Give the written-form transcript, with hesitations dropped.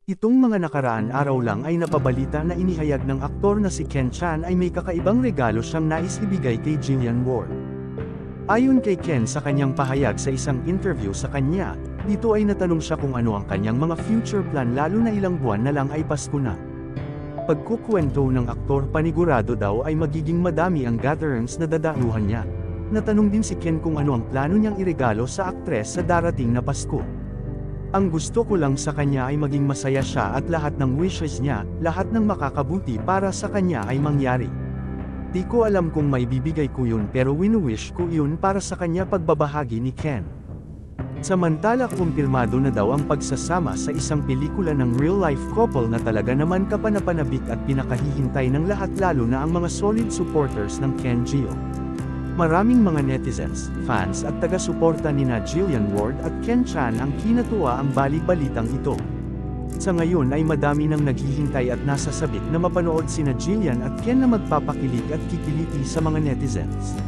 Itong mga nakaraan araw lang ay napabalita na inihayag ng aktor na si Ken Chan ay may kakaibang regalo siyang nais ibigay kay Jillian Ward. Ayon kay Ken sa kanyang pahayag sa isang interview sa kanya, dito ay natanong siya kung ano ang kanyang mga future plan lalo na ilang buwan na lang ay Pasko na. Pagkukwento ng aktor panigurado daw ay magiging madami ang gatherings na dadaluhan niya. Natanong din si Ken kung ano ang plano niyang iregalo sa aktres sa darating na Pasko. Ang gusto ko lang sa kanya ay maging masaya siya at lahat ng wishes niya, lahat ng makakabuti para sa kanya ay mangyari. Di ko alam kung may bibigay ko yun pero winu-wish ko yun para sa kanya pagbabahagi ni Ken. Samantala kumpirmado na daw ang pagsasama sa isang pelikula ng real-life couple na talaga naman kapanapanabik at pinakahihintay ng lahat lalo na ang mga solid supporters ng Ken Gio. Maraming mga netizens, fans at taga-suporta nina Jillian Ward at Ken Chan ang kinatuwa ang bali-balitang ito. Sa ngayon ay madami nang naghihintay at nasasabik na mapanood sina Jillian at Ken na magpapakilig at kikiliti sa mga netizens.